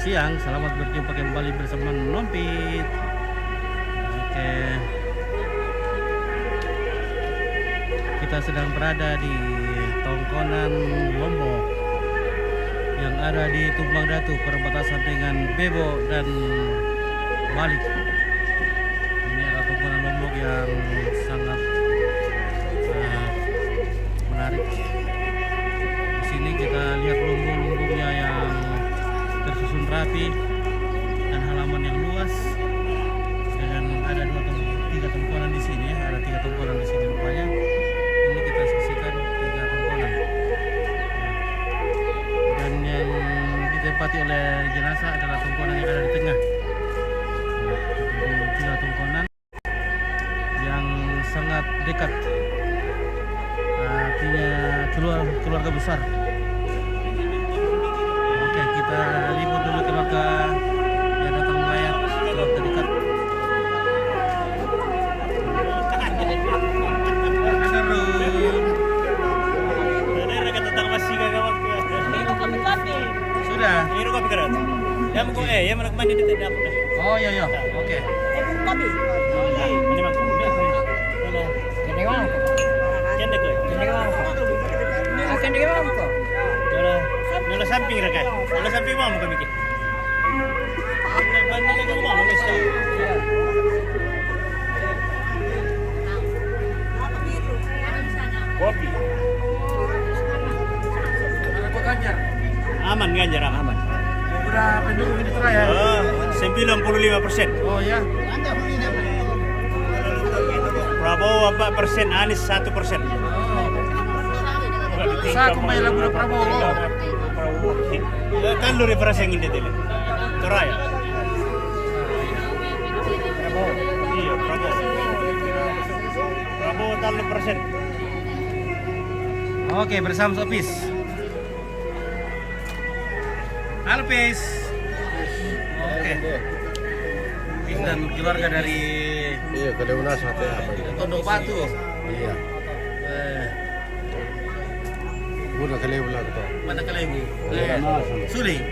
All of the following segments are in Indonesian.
siang, selamat berjumpa kembali bersama Nompit. Oke, kita sedang berada di Tongkonan Lombok yang ada di Tumbang Datu, perbatasan dengan Bebo dan Balik. Ini adalah Tongkonan Lombok yang sangat menarik. Di sini kita lihat lumbung-lumbungnya yang tersusun rapi dan halaman yang luas, dan ada tiga tongkonan di sini ya. Ada 3 tongkonan di sini rupanya. Ini kita saksikan 3 tongkonan. Dan yang ditempati oleh jenazah adalah tongkonan yang ada di tengah. 3 tongkonan yang sangat dekat, artinya keluarga besar. Oke, kita liput dulu keluarga yang datang melayat, keluarga dekat. Sudah. Ya mau ya mana kemana di tidak apa. Oh iya iya. Oke. Tapi. Ini mah. Kene wang ko. Kende ko. Kene wang ko. Akan dia wang ko. Nala samping ra ka. Nala samping mo kami ki. Banda lagi mo mo gusto. Kopi. Ganjar. Aman Ganjar aman. Udah pendukung ini teraya. 95%. Oh ya. Prabowo 4%, Anies 1%. Sa kembali lagu Prabowo. Kan lu referensi yang ini dulu. Teraya. Prabowo. Iya, Prabowo. Prabowo 3%. Oke, bersama Sopis. Halo Pis. Oke. Pis dan keluarga dari Kedewunas hati apa gitu. Tondok Batu. Iya. Udah kali ulang tuh. Mana kalian ibu? Iya. Suli.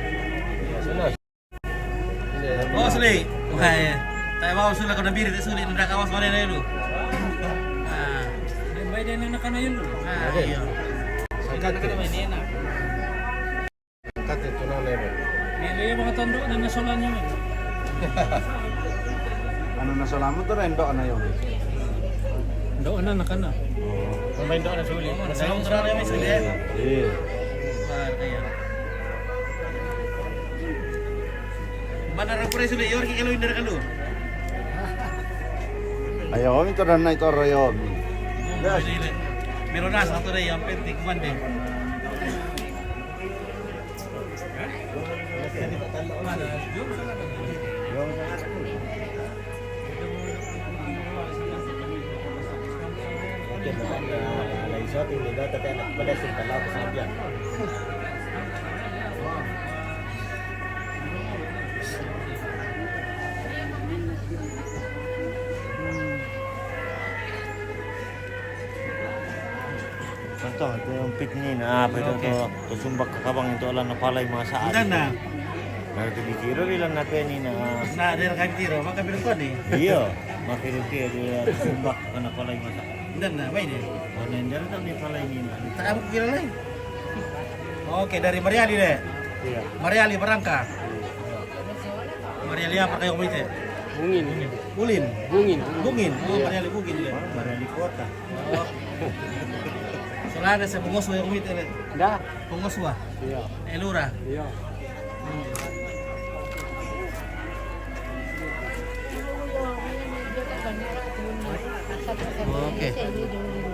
Sana. Oh Suli. Wah ya. Saya mau Suli kau nabiri tu Suli ndak kawas mana dulu. Ah. Baik dia nak kana yun. Ah iya. Sangkat Kita main enak. Sangkat itu nolnya. Nilo yung mga tondo na nasulan niyo. Ano na salamat to rin doon na yun. Doon na nakana. Pemain doa sulit. Salam terang ya Suli. Iya. Wah kaya. Mana rapor Suli? Yor kalau indar kalau. Ayo kami to na ito rayon. Meron na satu deh yang penting mandi. Contoh itu yang piknik nah apa itu tuh sumbak ke kabang itu ala napalay mga saat. Udah na. Nah itu dikira bilang na ni na. Nah dari kan tiro maka bilang kau nih. Iya, makin dia sumbak ke napalay mga saat. Udah na, main ya. Ano yung dala ni palay ni na. Tak aku kira lain. Oke, dari Mariali deh. Iya. Mariali Barangka. Mariali apa kayak komite? Bungin. Ulin. Bungin. Bungin. Oh, Mariali Bungin deh. Baru di kota. Oh. Soalnya ada saya pengoswa yang komite deh. Dah. Pengoswa. Iya. Elura. Iya. Oke.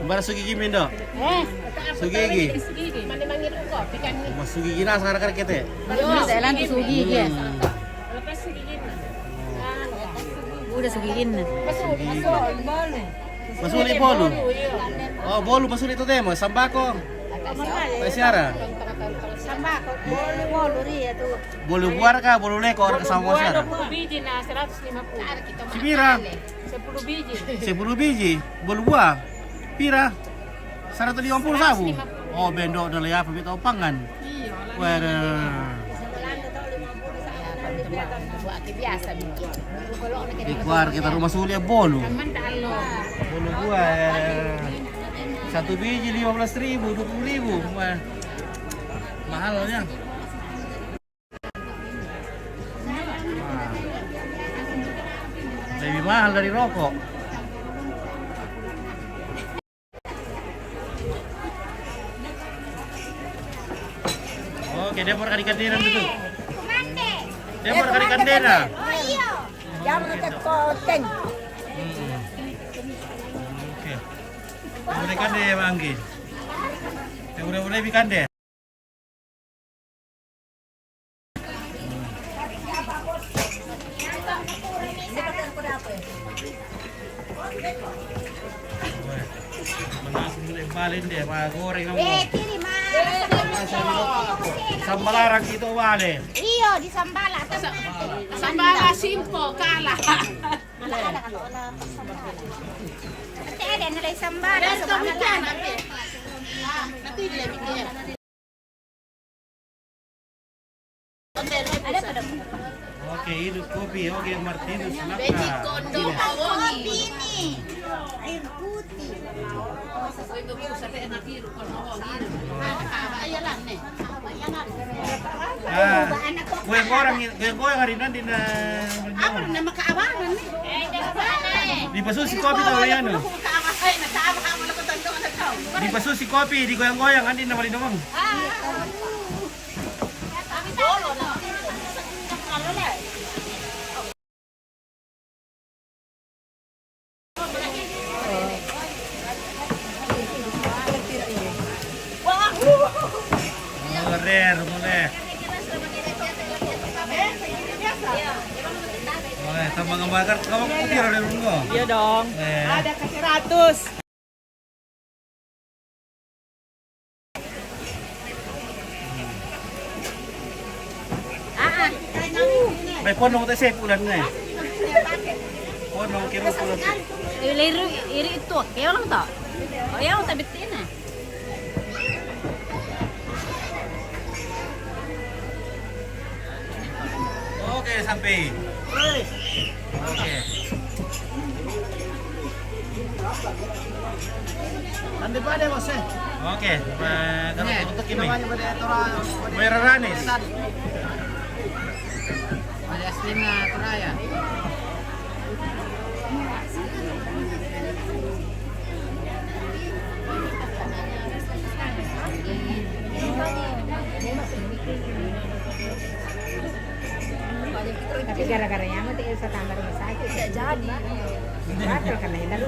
Bara sugigi mindo. Sugigi. Mana manggil kok? Pikan ni. Mas sugigi na sekarang kita. Saya lantu sugi ke. Lepas sugiin na. Udah sugiin na. Masuli bolu. Oh, bolu masuli itu demo sambako. Pasiara. Sambako, bolu ri itu. Bolu buar kah, bolu lekor ke sama pasiara. 20 biji na 150. Sibira. 10 biji. 10 biji. Bolu buah. Pira. 150.000. Oh, bendo udah lihat pabit pangan. Waduh. Buat biasa bikin. Kalau nak kena Ikuar kita rumah Sulia bolu. Aman talo. Bolu gua satu biji 15.000, 20.000. Mahalnya. Lebih mahal dari rokok. Oke, dia mau kali kanderan dulu. Dia mau kali kandera. Jangan ke koteng. Oke. Udah kande manggi. Udah ikan deh. Balin deh, Pak goreng kamu. Kiri mas. Sambalarang itu wale. Iyo di sambala. Sambala simpo kalah. Nanti ada nilai sambala. Nanti dia bikin. Ada pada Oke, hidup kopi. Oke, Martinus Beci kondo kawangi. ini. Air putih. Gue goreng hari nanti na. Apa nama keawangan nih? Di pasusi kopi tau ya no. Di pasusi kopi digoyang-goyang nanti nama di domang. Mulai. Boleh, tambah ngebakar. Kamu putih ada rungo. Iya dong. Ada kasih 100. Pon nong teh pulan nih. Pon nong kira pulan. Iri itu, kaya lang to. O yaw, tabitin na. Oke, sampai. Oke. Andi pa de bos. Oke, kalau untuk ini. Meraranis. Palestina Korea. Tapi gara-garanya mah tinggal sa tambah rumah sakit. Tidak jadi. Batal karena yang lalu.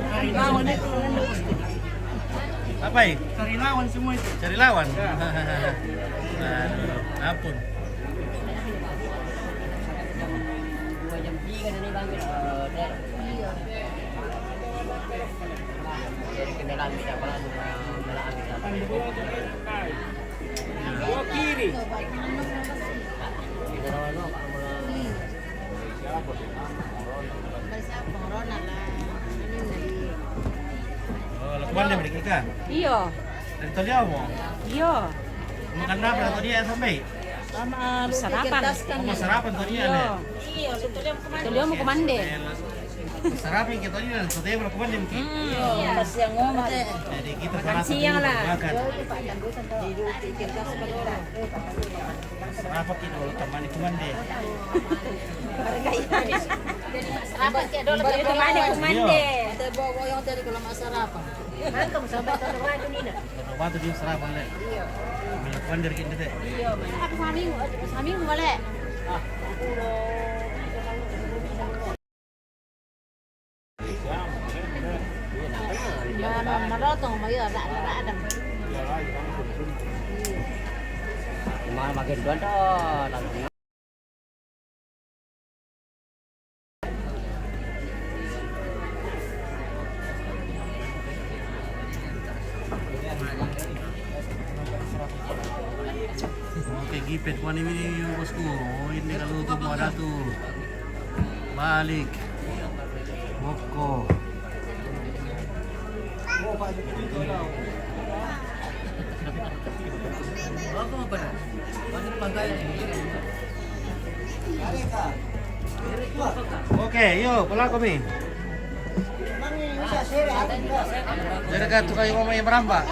Apa ya? Cari lawan semua itu. Cari lawan. Aduh, ampun. Kiri. Oh, lakukan dia balik ikan. Iyo. Dari tadi apa? Iyo. Makan apa tadi ya sampai? Sarapan. Mau sarapan tadi ada. Tuloy mo kumande. Sarapan kita tadi ada. Tadi berapa kan mungkin? Siang mo. Jadi kita panas Siang lah. makan. Sarapan kita dulu teman di kumande. Sarapan kaya dolo kumande. Batu di sarapan le. Kumande kita deh. Ako sa amin wala. Marotong mo yun, radang. Makin doan to. Oke, gipit ko ini yung bosku. Oh, ini kalau tuh mau ada tuh. Balik. Boko. Oke, yuk pulang kami. Dari katu kayu mama yang merambak.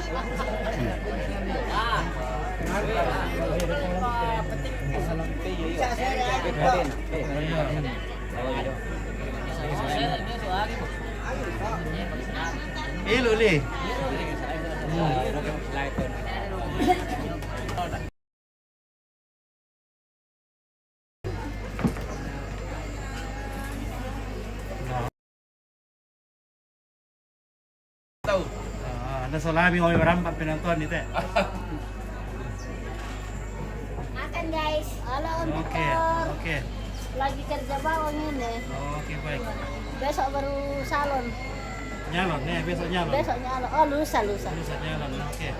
Ilu li. Ada salami mau merambak penonton itu. Makan guys. Halo untuk Oke, oke. lagi kerja bawang ini. Oke, baik. Besok baru salon. Nyalon nih, besok nyalon. Besok nyalon. Oh lusa. Lusa nyalon. Oke.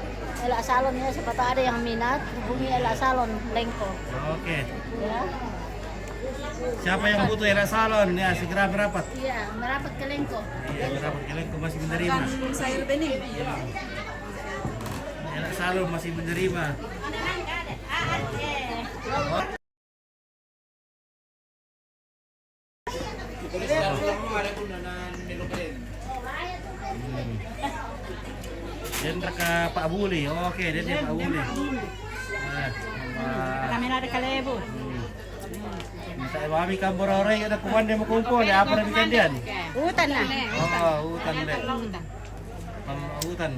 Elak salon ya, siapa tahu ada yang minat hubungi Elak Salon Lengko. Oke. Ya. Siapa yang butuh elak salon ya segera merapat. Iya, merapat ke Lengko. Iya, merapat kalian masih menerima. Sayur bening. Elak salon masih menerima. Dan ke Pak Buli. Oke, dia Pak Buli. Kami ada kalebu. Saya kami kampur orang ada kuman dia kumpul ya apa yang bikin Hutan lah. Oh, hutan deh. Hutan.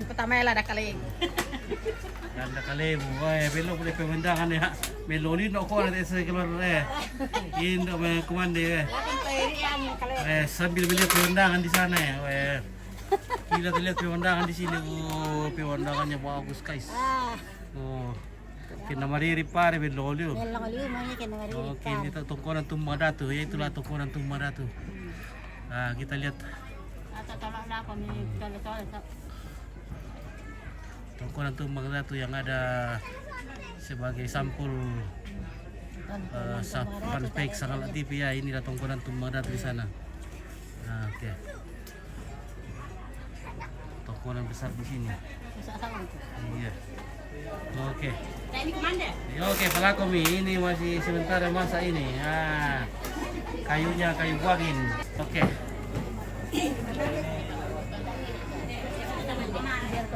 Pertama ada kale. Ganda kali, boy. Belum boleh pemandangan ya. Meloni no ko nanti saya keluar eh. Indo me kumande eh. Sambil melihat pemandangan di sana ya. Gila lihat pemandangan di sini. Oh, pemandangannya bagus guys. Oh. Kena mariri pare beloli. Oke, kita tungkonan Tummadatu ya, itulah tungkonan Tummadatu. Nah, kita lihat. Tungkonan Tummadatu yang ada sebagai sampul fanspage Sangal TV ya, inilah tungkonan Tummadatu di sana. Nah, oke. Tungkonan besar di sini. Iya. Oke. Ya, oke, pelakomi ini masih sementara masa ini. Nah, kayunya kayu buangin. Oke.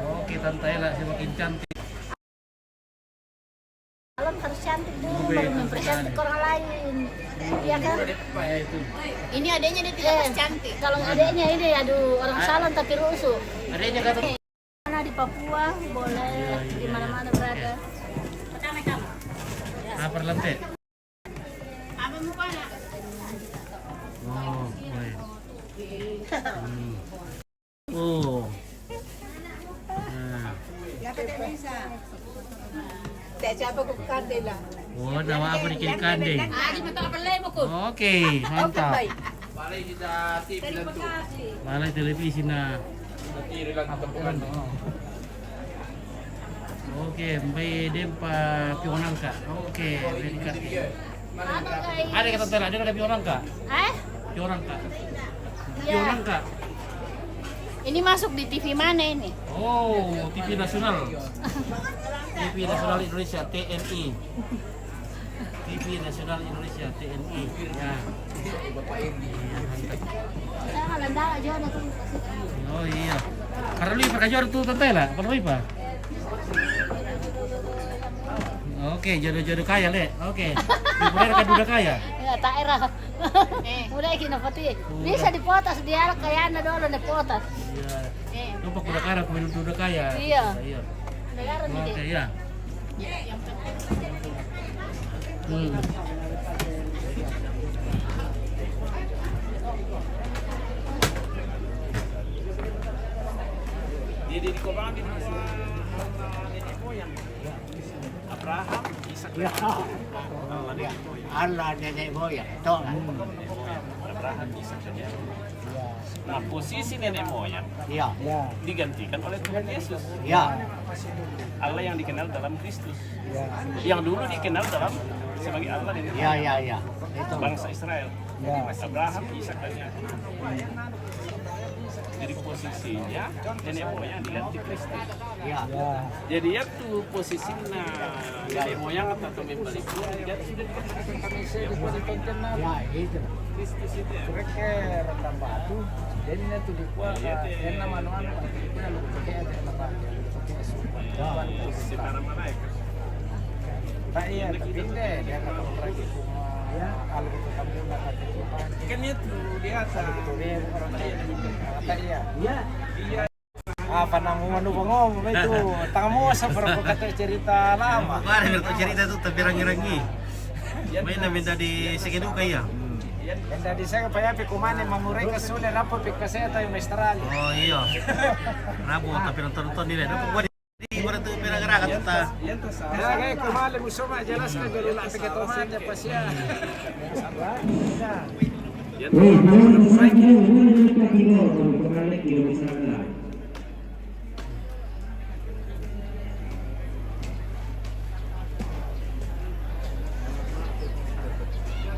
Oke, Tante Ella semakin cantik. Salon harus cantik dulu, baru mempercantik orang lain. Iya kan? Ya itu. Ini adanya dia tidak cantik. Kalau adeknya ini aduh orang salon tapi rusuh. Adanya kata Mana di Papua boleh di mana-mana berada. apa lantai? Apa muka nak? Oh, baik. Oh. Nah. Siapa ko kandela? Oh, nama apa di kiri kandeng? Di mata pelai mo ko. Oke, mantap. Balai televisi na. Oke, may dempa pionangka. Oke, very good. Ada kata tela, ada pionangka. Pionangka. Pionangka. Ini masuk di TV mana ini? Oh, TV nasional. TV nasional Indonesia TNI. TV nasional Indonesia TNI. Ya. Saya ngalanda aja ada tuh. Oh iya. Karena lu pakai juara tuh tantela, apa lu pa? Oke, jodoh-jodoh kaya le. Oke. Mulai kan udah kaya. Ya tak era. Mulai kina pati. Bisa dipotas dia kaya na dulu na potas. Iya. Lu pak udah kaya, kudu udah kaya. Iya. Iya. Negara ni Oke, deh. ya. Jadi di Kobang itu nenek moyang. Abraham, Ishak, Allah nenek moyang, toh lah. Abraham, Ishak dan Yakub. Nah, posisi nenek moyang Iya, digantikan oleh Tuhan Yesus. iya, Allah yang dikenal dalam Kristus. Yang dulu dikenal dalam sebagai Allah nenek iya, moyang iya, iya. Itu. bangsa Israel. Abraham, Ishak dan Yakub. Jadi posisinya nenek moyang diganti Kristus. Iya. Jadi ya tuh posisinya nenek moyang atau membeli pun dia sudah dikatakan kami saya ditonton na. Ya, itu. Mereka rendam batu. Jadi na tuh dikuat. Yan naman ano. Yan lu pakai aja apa. Pakai supan. Tak iya, tapi deh dia kata lagi ya kalau itu kamu nggak kata supan. Kan itu dia gitu dia orang lain. Kata iya. Iya. Iya. Apa namu ngomong itu tamu seberapa kata cerita lama. Bukan berita cerita itu tapi rangi-rangi. Main na minta di sekidu kaya. Yang tadi saya kaya pikuman mamuray ka sudah apa pikasaya tayo Australia. Oh iya. Rabo tapi nonton-nonton nila. Dapat gua di mana tuh pirang-pirang kata. Ya kayak kemarin musuh mah jelas na gulula pikatuman ya pas ya.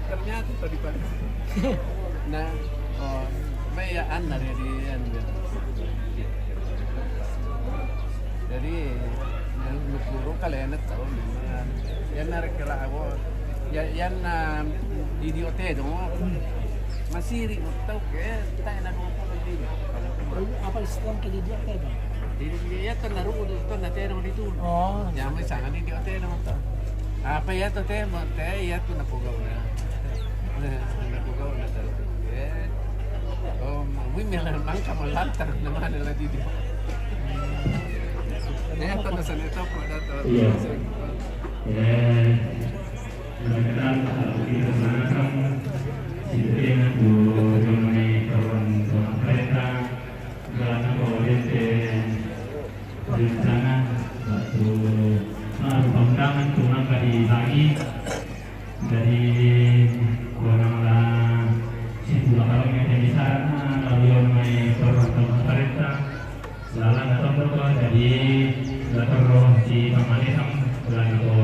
Ternyata tadi pagi. Nah, may anar dari yan. Jadi yang guru kalian tahu memang yan narik kira ako yan di hotel dong masih tahu ke tayo na nung video Apa istilah ke dia kayak dia kan naruh itu nanti ada di tu Oh, yang misalnya di hotel naman to apa ya to te mo te ya tu napugaw na napugaw na to oh muy meron man kamalantar naman nila dito. Kaya ito nasa nito po na ito. Iya. Mudah-mudahan kita menggunakan sistem mengenai kawan-kawan kereta dalam orientasi rencana atau undangan cuma dibagi dari orang-orang situ kalau yang bisa lalu mengenai kawan-kawan kereta lalang atau berdoa jadi terus di pemalihan lalu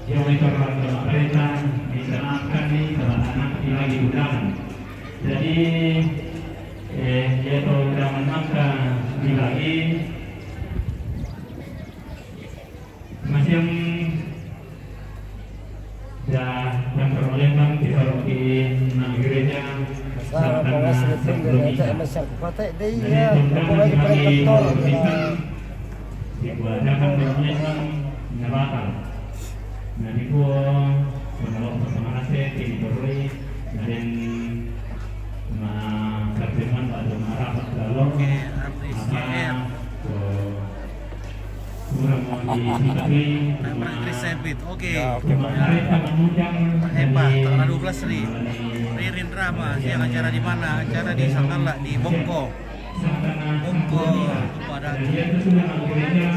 yang itu orang kereta dikenalkan di anak lagi undangan jadi yaitu undangan maka dilagi macam yang permolekan di gereja sebelumnya dibuatkan permolekan menyerahkan nanti pun menolak bersama nasi diberi dan pertemuan pada rapat lalu kurang mau diketahui Oke. pemerintah mengundang Hebat, tanggal 12 Ri. Ririn Rama, siang acara di mana? Acara di Sangkala di Bongko. Bongko pada dia itu sudah gereja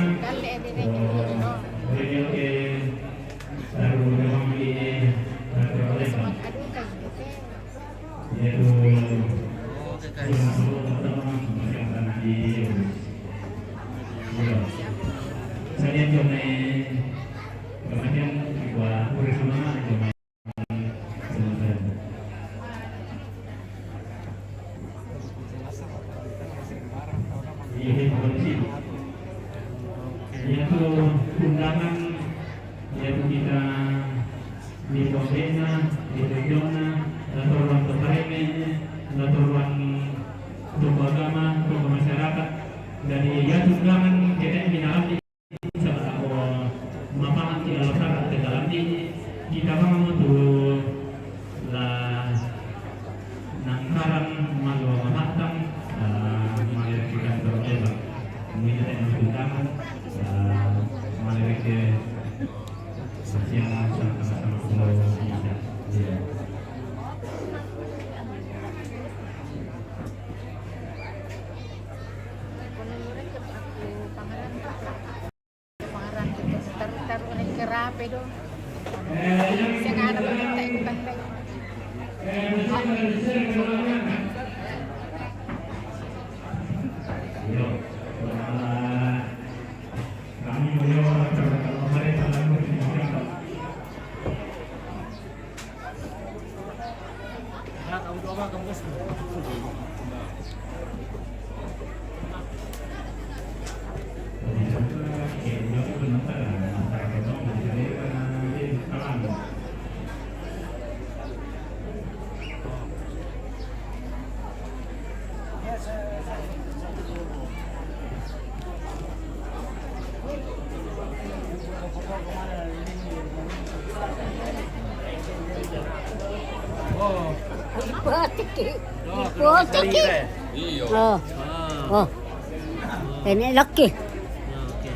baru memang di terolehkan yaitu oke guys. saya cuma kemudian buat urus mana cuma yaitu undangan yaitu kita di Pembina, di Regiona, atau ruang pemerintah, atau ruang tokoh agama, tokoh masyarakat, dari ya undangan kita di dalam mapakan di alasan di dalam kita mau tuh lah nangkaran malu matang malu kita berbeda minta yang undangan malu ke yang sama-sama bisa. Pangaran kita taruh kerape dong. Saya ada minta ikutan lagi. Kami beliau pemerintah lalu Oh. Ipotek eh. Oh, Ipotek eh. Iyo. Oh. Ah. Oh. Ini laki. Ya, oke.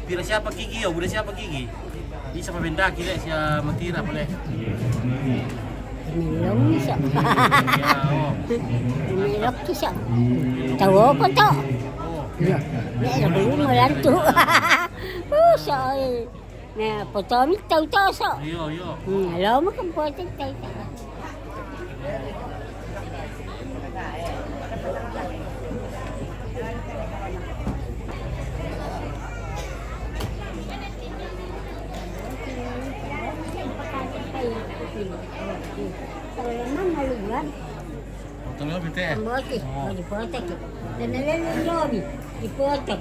Bila siapa gigi ya, udah siapa gigi? Bisa pemendaki deh, siapa matira boleh. Ini long siya. Ya, oh. Ini laki siya. Tawo ko to. Oh. Ya. Ini ako yung malanto. Siya eh. Na potomik taw-taw siya. Iyo, iyo. Alam mo kung potomik taw-taw. Kalau naman nalugan, Tolong binte. ang bote, di potek. Dan nalululobi, di potek.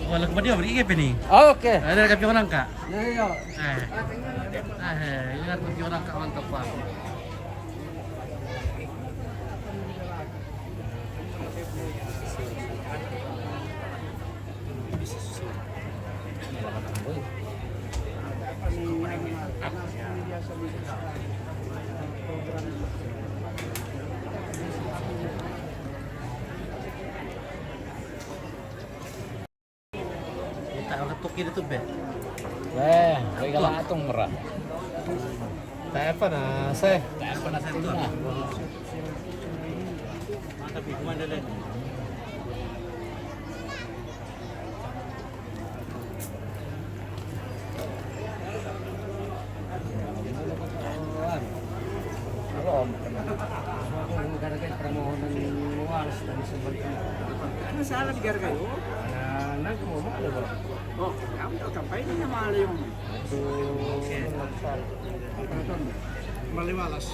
Wala ko ba dia beri apa nih? Oke. Ada kapi orang kak? Iya. Ingat kapi orang kak mantap pak. Tak ketukin itu be. Regala atong murah. Tak apa nah, saya. Tak apa nah saya tu. Mantap ikuman deh. Ano salah digar kayo? Nagkumama ka ba? Oh, kamu tak kampay na mahal yung maliwalas.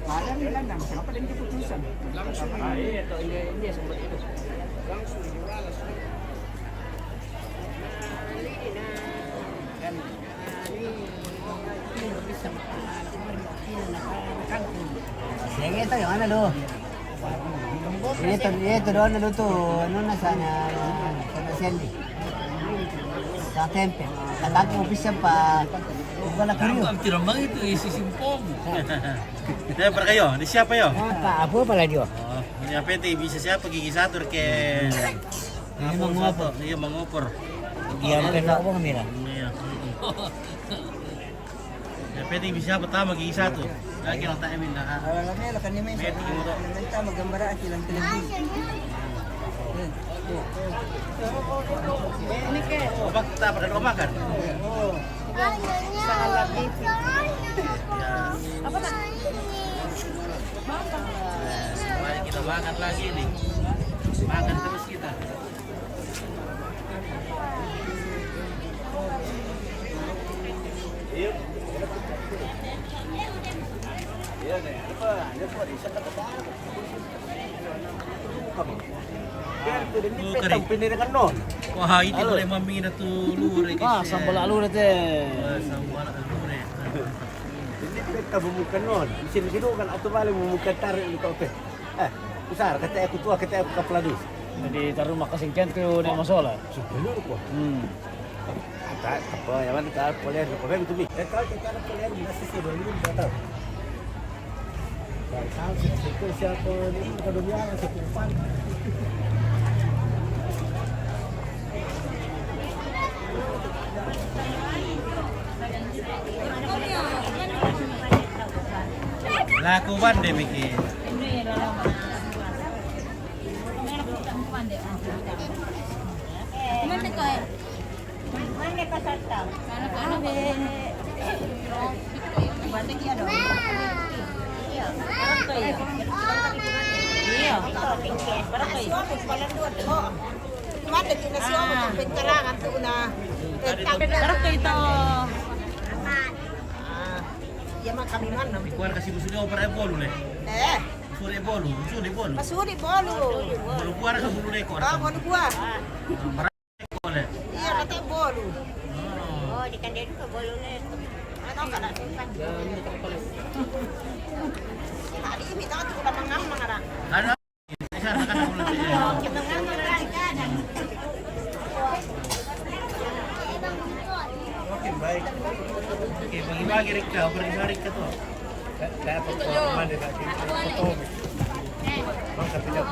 Parang nila na, masama pa din keputusan. Langsung. Ito, hindi, sumbat ito. Langsung, maliwalas. Sige ito yung ano do. Ito doon na luto. Ano na sana sa Selly. Sa tempe. Katang office pa. Wala kayo. Ang tiramang itu isi simpong. Siapa kayo? Di siapa yo? Pa apo pala dio. Oh, ini apa itu bisa siapa gigi satu ke? Ini mangopor. Iya mangopor. Diyan ka na ako kamera. Iya. Ya peti bisa pertama gigi satu. Lagi lang tayo min na. Wala na kan ni may. Met mo to. Nanta magambara silang telebisyon. Opak kita pada mau makan. Salah TV. Ya. Apa nak? Mari kita makan lagi nih. Makan terus kita. Yuk. Piniringan nun. Wah, itu boleh mami na tulure kasi. sambal alur na te. Sambal alure. Hindi ka bumukan nun. Sino kan auto balik bumukan tarik ulit ka pe. Usar kata aku tua kata aku kapladus. Jadi taruh makasingkan ko na masola. Sebelum ko. Ata apa ya kan ka poler ko pe tubi. Kalau kita nak poler nasi sebelum datang. Kalau siapa siapa ni kalau dia sekumpan. Lakuan deh Miki. Mana kau? Mana kau sarta? Mana kau be? Balik dia dong. Iya. Iya. Berapa ya? Manda kita siya mo itong pintarangan to na. Sarap kayo ito. Yaman kami man. Ikuan kasi gusto niyo para bolu le. Suri bolu, suri bolu. Masuri bolu. Bolu kuar ka bolu le ko. Bolu kuar. Marami ko le. Iya kata bolu. Oh, di kandil ko bolo na. Ano ka na? Hari ini tahu tu kita mangam mangarang. Ano? Isa na kana ulit eh. Okay, baik. Okay, bagi-bagi rin ka, bagi-bagi ka to. Dapat ko man din lagi. Totoo. Bang kapilyo.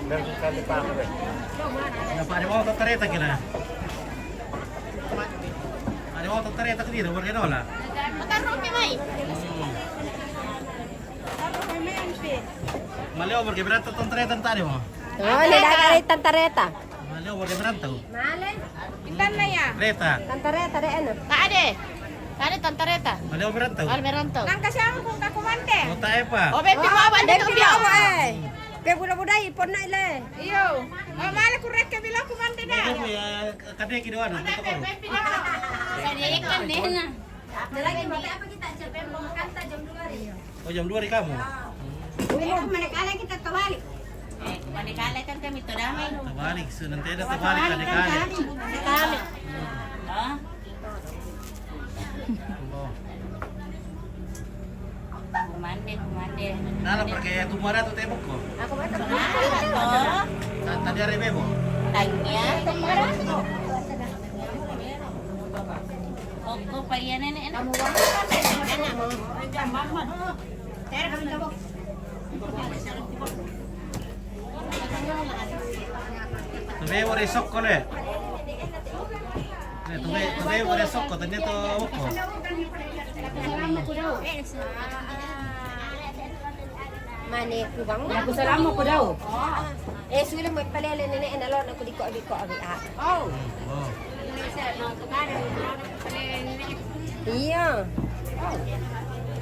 Meron kali pa ako eh. Napari mo tatareta kina. Ano mo tatareta kina, wala na wala. Matarong ni May. Maleo porque beranta tatareta tadi mo. Oh, nilagay tantareta. Maleo porque beranta. Malen. Itan na ya. Reta. Tantareta de ano? Kaade. Kaade tantareta. Maleo beranta. Al meronto. Nang kasama kung kakumante. O tayo pa. O bepi mo ba dito biyo? Kaya budak-budak ipon na ila. Iyo. O mala ko rek bilang kumante na. Ano ya kadek ini ano to ko. Saya kan deh na. Nalagi mo apa kita siya mo kanta jam 2 rin. Oh jam 2 rin kamu. Uy, manakala kita kawali. Manikala kan kami to damay. Tabalik, nanti ada tabalik kadek-kadek. Kami. Kumande. Nana pakai tumara tu tembok ko. Ako ba ito? Tadi hari bebo. Tanya. Opo pa yan na. Kamu Tuve ore sokko le. Tuve ore sokko tanya to ko. Mani ko bang? Ako salamat ko daw. Eh, sulit mo ipalala na alon ako di ko abi ah. Oh. Oh. Iya.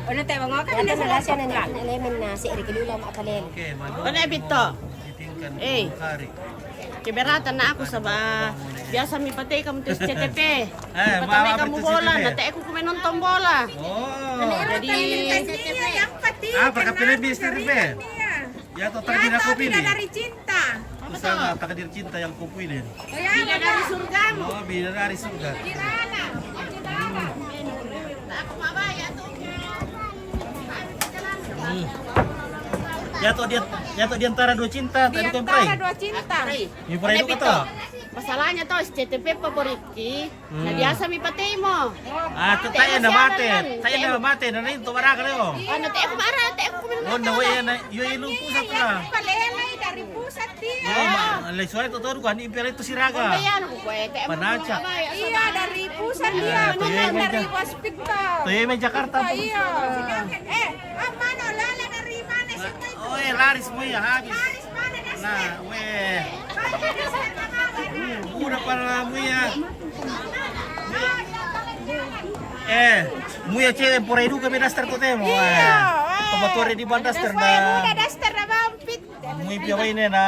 Ano tayo mga ka na sa lasya na ni elemen na si Erikilula maapalel. Okay, malo. Ano bito? Titingkan Eh. kari. Kiberatan na ako sa biasa mi patay kamo tis CTP. Mama, Patamay kamo betul bola, CTP. natay ko kuminong bola. Oh. Jadi Perkapilih bis CTP. Ya, toh tadi aku pilih. cinta. Terus sama takdir cinta yang ku pilih. Oh ya, dari surgamu. Oh, bidadari surga. Kirana. Aku mabaya tuh. Jatuh di antara dua cinta, tadi kan pray. Dua cinta. Ini pray itu kata. Masalahnya tuh CTP favoritki. Nah biasa mi patay mo. Ah, tu tayo na mate. Tayo na mate na rin to baraka leo. Ano te ako mara, te ako kuminong. Oh, nawe na yo ilu pusat na. Palelay dari pusat dia. Oh, lay suai to to kan impera itu siraga. Ayan ko kwete. Panacha. Iya dari pusat dia. Tuyo Dari hospital. Tuyo may Jakarta. Iya. Mano lala dari mana sih? Oh, laris mo ya habis. Mana dah? Nah, udah para muya. Muya cewek por itu kami daster to temo. Tomatore di bandaster na. Daster na bampit. Muy piaway na na.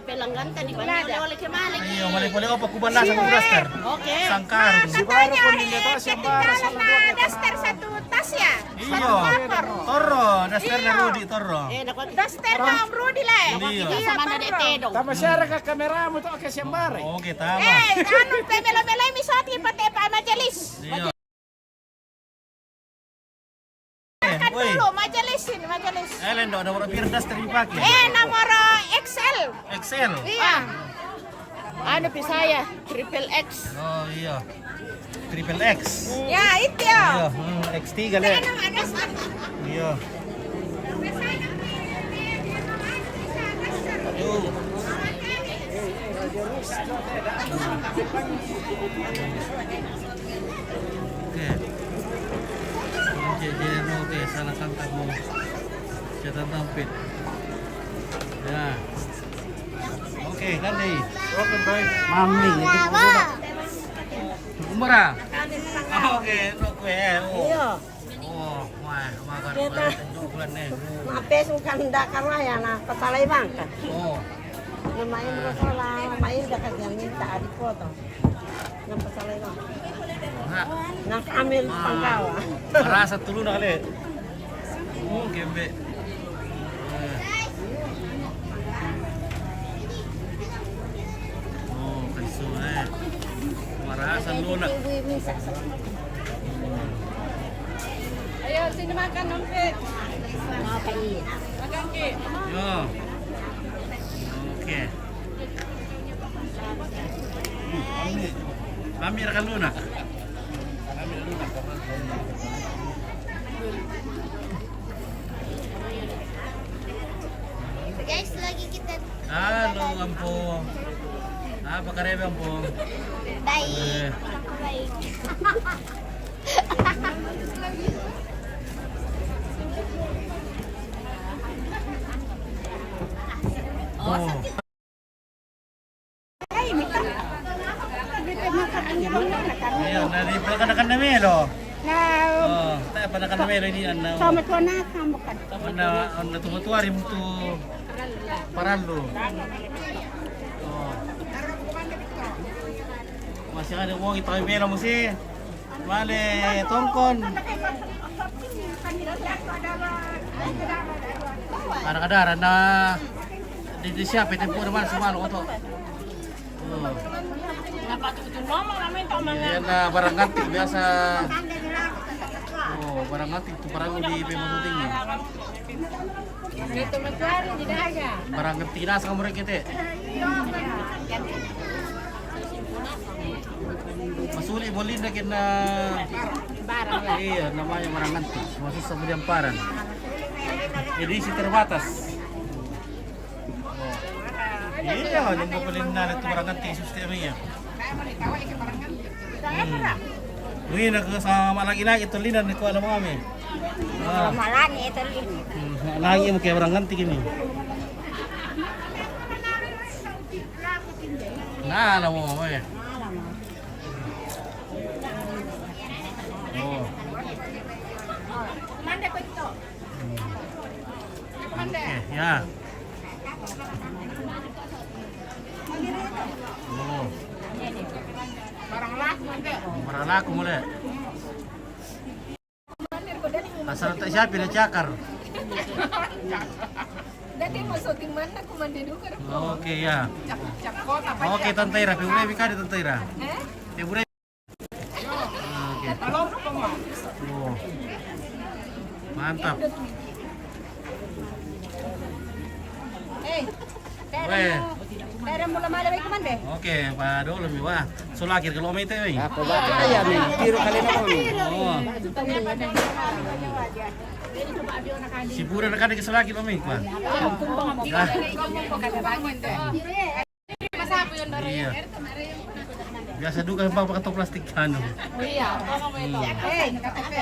Pelanggan tadi banyak oleh kemana? Ayo, mali-mali apa kuban sa daster. Oke. Sangkar. Katanya ketinggalan na daster satu tas ya. Iyo. Toro, daster na Rudy Toro. Daster na Om Rudy lah. Iya. Sama na detedo. Tama siya ka kamera mo to ka siyambare. Oke, tama. Anu pemelo-melo misati pate pa majelis. Iyo. Kan Woi, dulu majelis. Ellen do nomor bir daster dipakai. Nomor XL. Excel. Iya. Ano pi saya? Triple X. Oh, iya. Triple X. Ya, itu ya. Iya, X3 le. Iya. Yuk. Oke. Oke, salah sangka mo. Setan tampit. Ya. Oke, kan nih. Oke, baik. Mami, Umara. Oke, no kue. Iya. Oh, wah, makan Kita. bulan nih. Mapes kanda karaya na pasalay bangka. Oh, Lumayan masalah, lumayan dah kagak minta adik foto. Nang pasalay bangka. nah, Nang amil pangkawa. merasa dulu nak kali. Oh, gembe. Oh, kaiso eh. Marasan lunak. Ibu-ibu sa Ayo, sini makan Nompet. mga kaiin. Makan Ki. Yo. Oke. Kami rekan lunak. Guys, lagi kita Halo, Ampong. Apa kabar, Ampong? baik. Eh, Baik. oh. Ayo, dari panakan na melo. Oh, tayo panakan na melo ini ano. Sama ko na kamu kan. Ano tumutuari mo to paralo. Oh. Masih ada uang itu melo mo si. Vale, tongkon. Kadang-kadang na di siapa tempo naman sumalo ko to. Oh. Yan na barang antik biasa. Oh, barang antik itu barang di Pemasuting ni. Dito magkwari di daga. Barang antik nasa kamu kita. Masuli boleh na kina Barang lah. iya namanya barang antik. Masuk sa Budiamparan. Edisi terbatas. Oh. Iya, yung papalin na ito barang antik sistema niya. Uy, nagkasama lagi na ito linan ni ko alam mo kami. Ah, Malaki ito rin. lagi mo kaya barang antik ini. Nah, alam mo mo eh. Oh. Manda ko ito. Manda. Okay, ya. Oh, Barang laku manda. marah laku mulai. Asal tak siapa dia cakar. Dati mo shooting mana ko mandi duka. Oke ya. Cak kota pa. Oke Tante Ira, pebure bika di Tante Ira. Eh? Pebure. Oke. Halo ko mo. Oh. Mantap. Eh. Weh. Pera mula malaway ko mande. Oke, Pak Dolo mi wah. Sulakir kalau mai teh. Ako ba? Kaya may tiro kali na kami. Oh. Si Pura nak ada keselakir kami, Pak. Iya. Biasa duga bawa kartu plastik anu. Iya. Eh,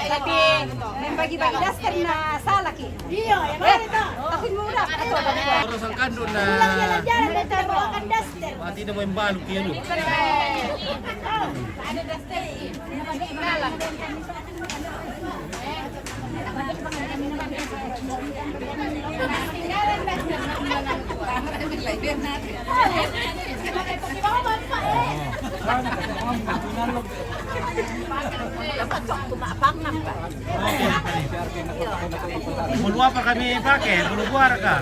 tapi membagi-bagi daster na salaki. Iya, yang mana itu? Tapi murah atau apa? Terus ang kando na. Jalan betul bawakan daster. Mati na mo yung balok yan. Ada daster. Nalang. Bulu apa kami pakai? Bulu buah kah?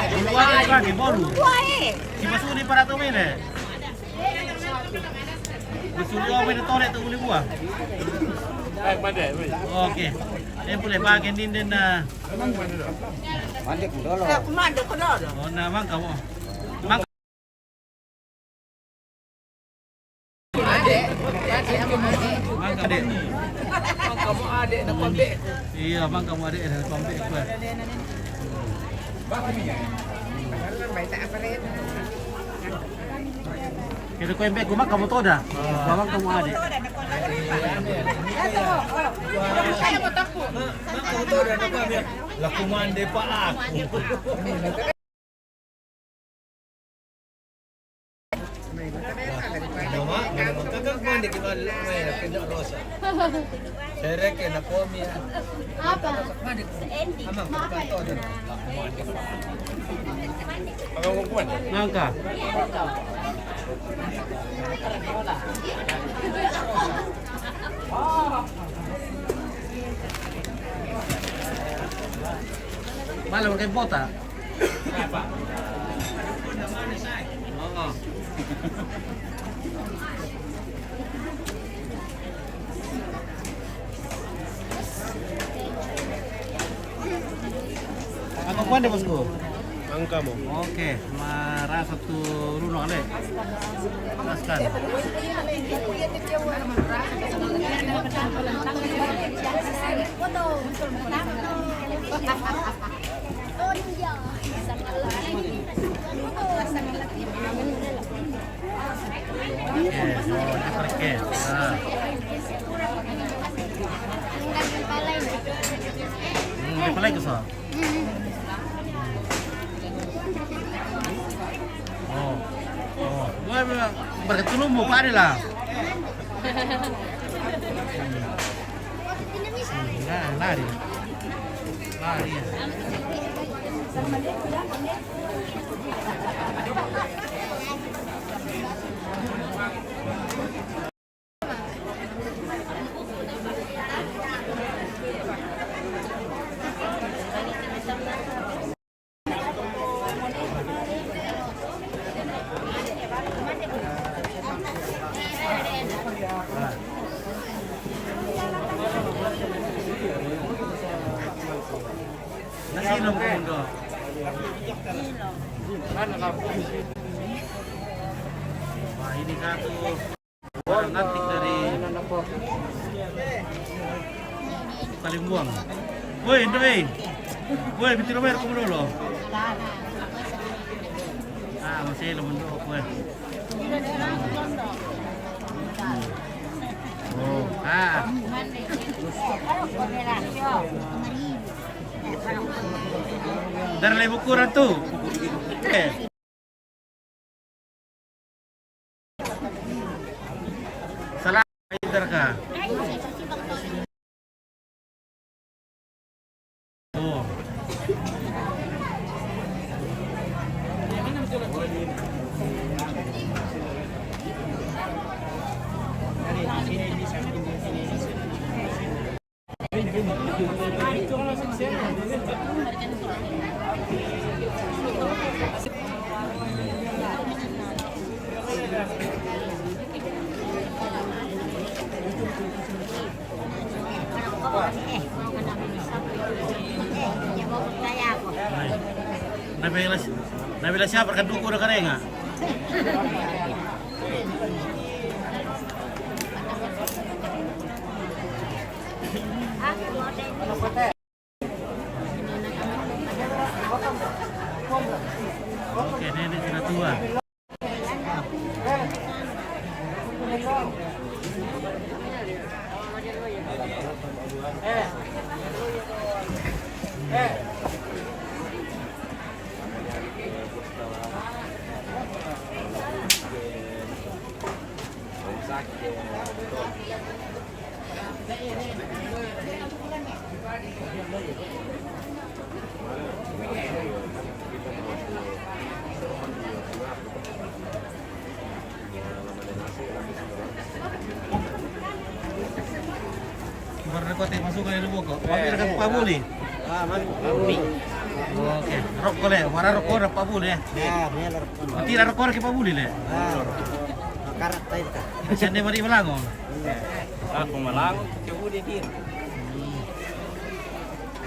Bulu apa pakai? Bolu. Si masuri para tu mene. Masuri apa ini tolek tu bulu buah? Oke. Ini boleh bagian din na. Mandi ko dolo. Oh, na mang kamu. Mang. Mang kadek. Kamu adik na pambek. Iya, mang kamu adek dari pambek aku. Kira ko embe kumak kamu toda. Bawang kamu adik. Lah kumande pa ako. Nama, kakak kumande gimana main pindah rosa. Serek na komi. Apa? Ending. Amang kanto din. Nangka. Malam pakai bota. Oh. Apa kuan deh bosku? Angka mo. Oke, marah satu runo ale. Laskan. Oh iya. Oke, nah. Di palay ko sa. Oh. Oh. Berketulung mo pa lah. Lari. Lari. Nasinom ko mundo. Wah, ini satu nantik dari Kalimuang. Woi, Indo, woi, bitin nomor kamu dulu. Ah, masih lo mundo, woi. Oh, ah. Dari lebu kurang tuh. Salah pinter kah? Oh. Nabila siapa kan duku udah kare nga? Oke, nenek sudah tua. Warna kote masukkan di lubuk kok. Pakai dengan pabuli. Ah, man. Pabuli. Oke, rokok le, warna rokok ada pabuli ya. Ya, biar rokok. Tidak rokok ke pabuli le. Karat tayo ka. Sende mari melangon. Aku malang, coba dia dir.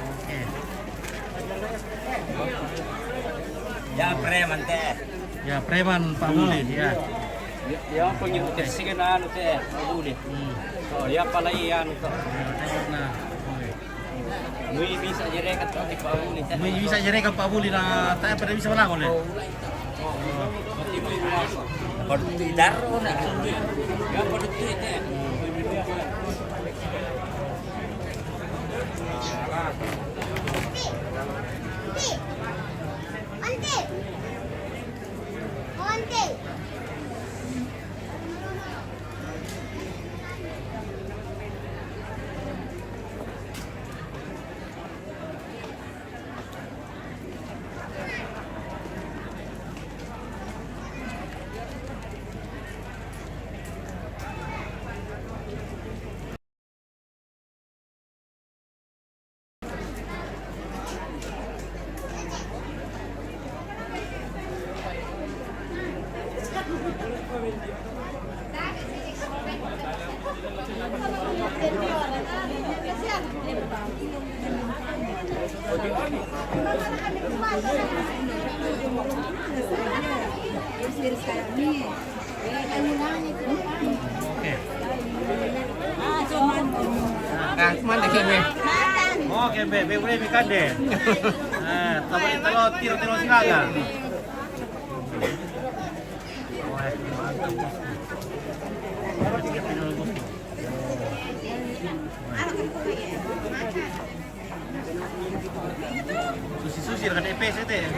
Oke. Ya preman teh. Ya preman pabuli ya. Dia pengen tes kan anu teh, pabuli. Oh, ya pala iyan to. Nah. Mui bisa jerekat di pabuli teh. May bisa jere kan pabuli na tayo pada bisa melangon le. Mati mui puasa. Ante. Ante. Oke. Mana kene? Oh, kembe, boleh ikan deh. Nah, tambahin telur, tiro sinaga. Wah, mantap bosku. Siapin dulu bosku. Susi dengan EPS itu ya.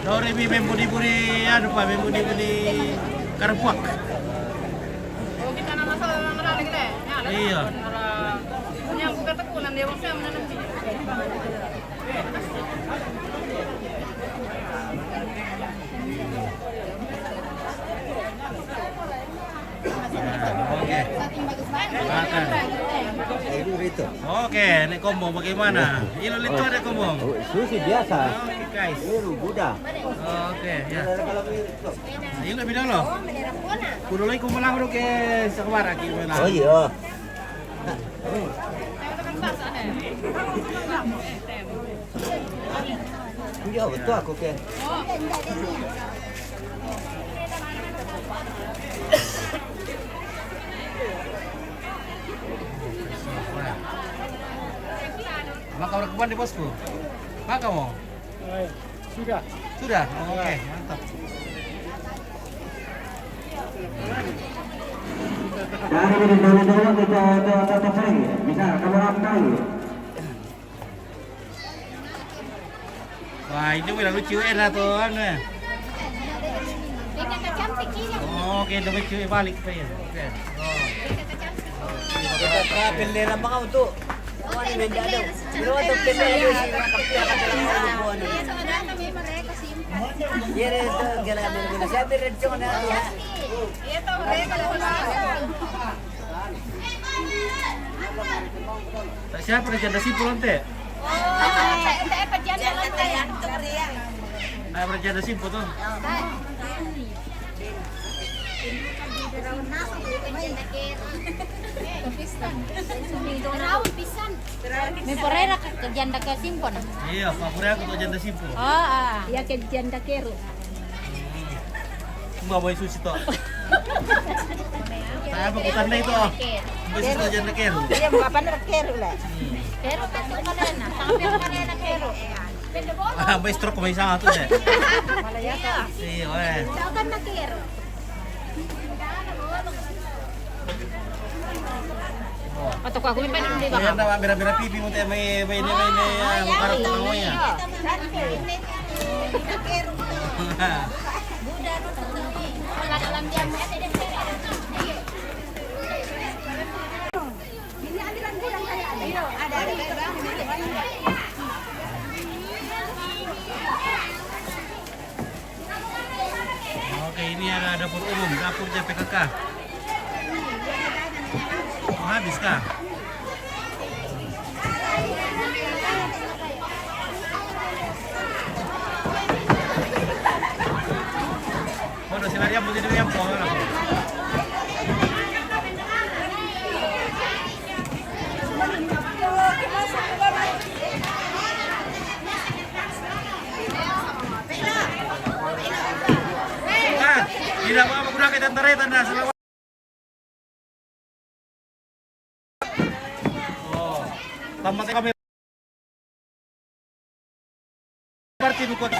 Dore membudi-budi anu Pak, membudi-budi karpuak. Oh, kita nama salah ngerali kita ya? Iya. Yang buka tekunan dia maksudnya menanam. Oke. Makan. Oke, ini combo bagaimana? Ilo itu ada combo. Sushi biasa. Oke, guys. Ini Buddha. Oke, ya. Ilo lebih dulu. Kudu lagi kumalang dulu ke sekwara gimana? Oh iya. Iya betul aku ke. Maka orang kebun di bosku. Maka mau? Sudah. Sudah? Oh, oke, mantap. Dari dulu kita tetap lagi, bisa kabar kali. Wah, ini udah lucu enak tuh anu ya. Oh, oke, udah lucu balik ke ya. Oke. Kita bendera mga auto. Ano ni benda daw? Pero ato bendera daw si kapya ka daw buwan. Yere to gala gala siya diretso na. Ito, mereka Siapa yang janda sipul nanti? Ay, berjanda sipul tuh. May porera ka janda ka simpon. Iya, favorit aku tuh janda sipul. Ya ke janda kero. Mbak boy sushi tuh. Saya bukan na itu. Mbak sushi tuh janda kero. Iya mga panakero la. Kero ka to kanena. Sabi ko kanena kero. Ah, mbak stroke may isang ato deh. Iya, weh. Dagan na kero. Atau aku mimpin di Ayan na, bira-bira pipi mo tayo, may makarap na mo yan. Oke, ini ada dapur umum, dapurnya PKK. Oh, habis kah? Oh, udah silaria mau jadi yang pohon. Tidak mau menggunakan tanda Anda selawat. Oh, tampaknya kami seperti buku.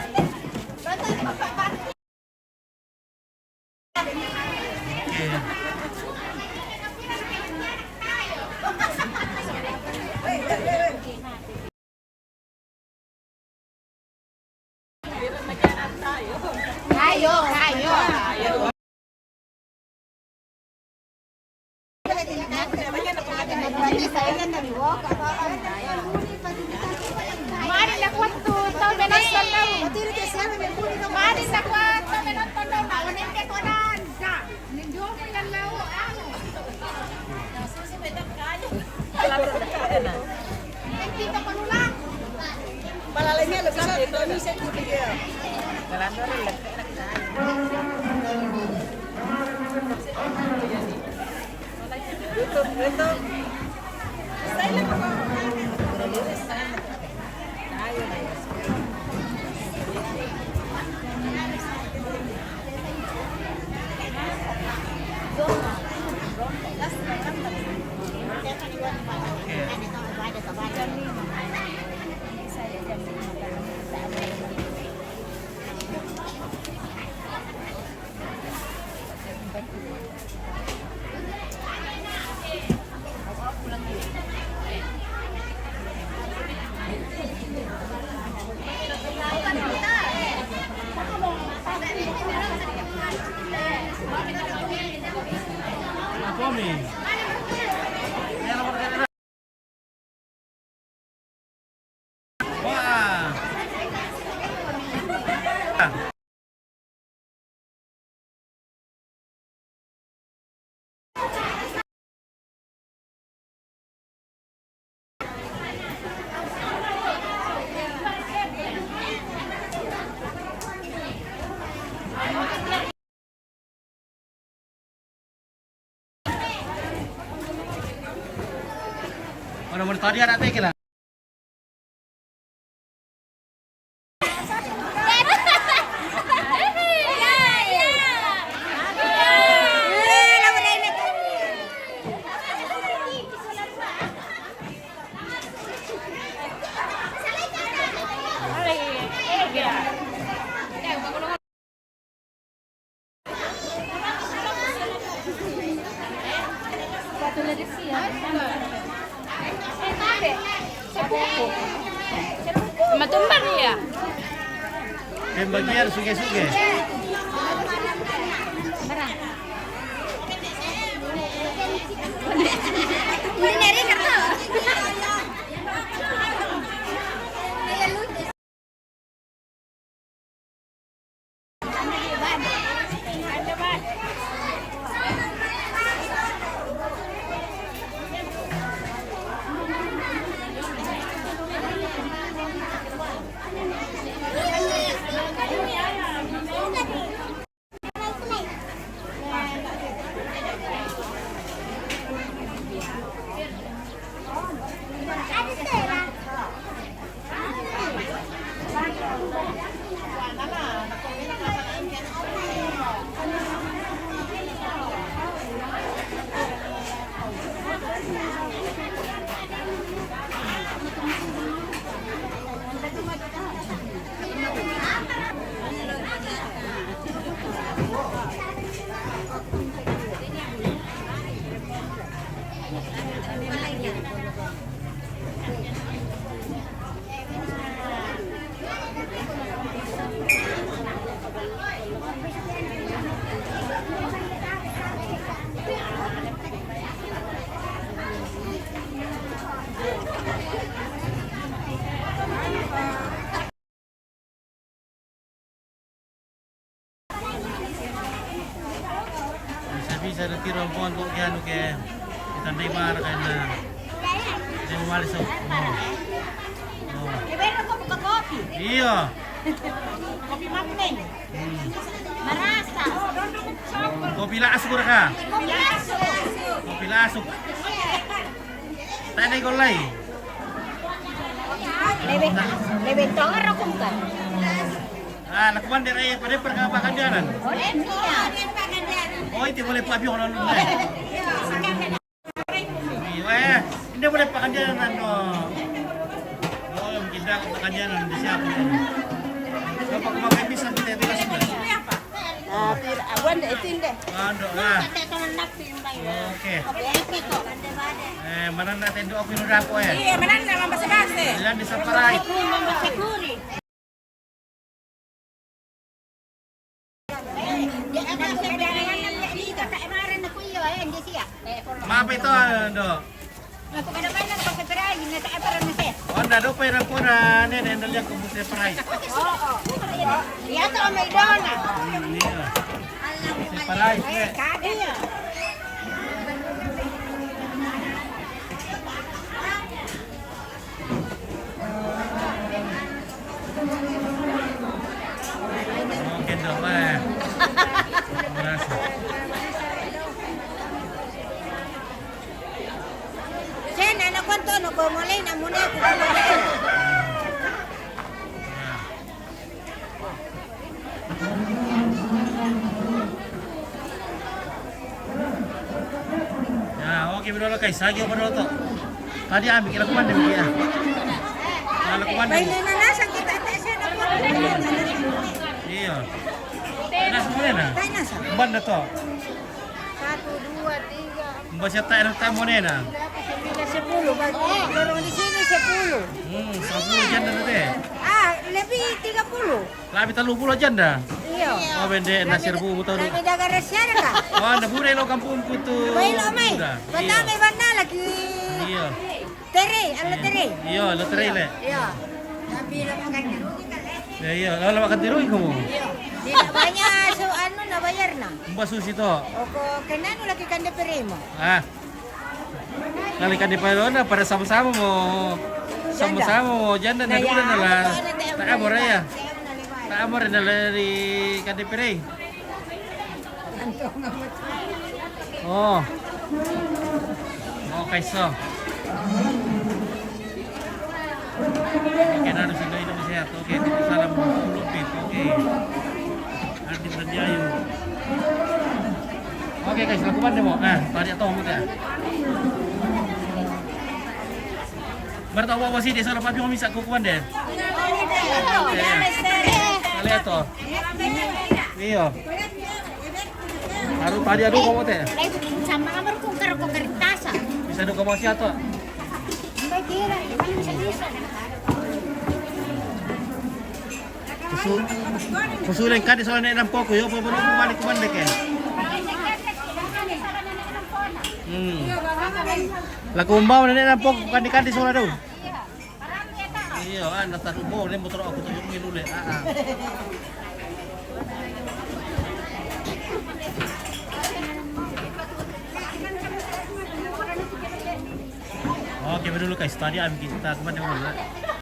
Ayo, ayo. Mari na kwento, tao menos tanda. Mari na kwento, menos tanda. Nanti ko na. Ninjo ko yan lao. Dito pa nula. Malalagnya lebih sa Indonesia juga dia. Mana tadi ada teh lah. Matumban ya. Yang bagian suge-suge. Ini dari kertas. Bisa nanti rombongan kok kian ke kita neymar karena dia mau masuk. Kebeno ko buka kopi. Iya. Kopi magneng. Marasa. Kopi lasuk ka. Kopi laso. Kopi lasuk. Tadi golai. Lebentong araw kung ka. Ah, nakuan dari pada perkapakan jalan. Oleh dia. Oh, itu boleh papi orang lain. Hindi boleh pakanyanan no. Oh, yung kita pakanyanan di siapa. Kapag mag-ibisan kita ito kasi. Awan itu deh. Ando lah. Oke. Mana natin doon ako pinudako eh. Iya, mana nama basa-basa. Ilan di Samparay. Mapa ito, Ando. Oh, nado pa yung pura. Nene, naliyak ko buti paray. Iya, to may dona. Iya. Si paray. Iya. Oke, dong, Terima Sen, anak ko to, nagmulay na muna ako. Ya, oke bro guys, lagi apa dulu tuh? Tadi ambil kira kemana dia? Kalau kemana? Baik na nasa kita sen ako. Iya. Nas mana na? Baik nasa. Banda to. 1 2 3 Mbak siya tayo ng tamo na yun ah. 10 bagi. Pero di sini 10. 10 dyan na dati. Lebih 30. Labi 30 dyan na. Iya. Oh, bende, nasir bubu tau Kami daga rasyara ka. Oh, nabunay lo kampung putu. Baik lo may. Banda may banda lagi. Iya. Tere, ala tere. Iya, lo terile. Iya. Tapi lo makan dirugi kan Ya iya, lalu makan tiruin kamu. Tidak banyak so ano nabayar na. Mbak susi to. Oko kanano lagi kan perimo. Kali kan di Palona pada sama-sama mau sama-sama mau janda na dulu na lah. Tak amor ya. Tak amor na dari Kandipere. Oh. Okay, so. Oke, harus sudah hidup sehat. Oke, salam lupit. Oke. Ardit dan Jayu. Oke guys, lakukan demo. Tadi atau ya. Bertahu apa sih desa lepas kami bisa kukuan deh. Lihat toh. Iya. Harus tadi aduh kamu teh. Sama kamar kungkar tasa. Bisa aduh kamu siapa? Mbak kira, bisa. Susulan ka di soalnya enam poko yo pa balik balik kuman dek eh. Lagu umbaw na enam poko kan di soalnya daw. Iya, nata tubo ni motor aku tunjuk ngilule. Oke, dulu guys, tadi kita kemana dulu?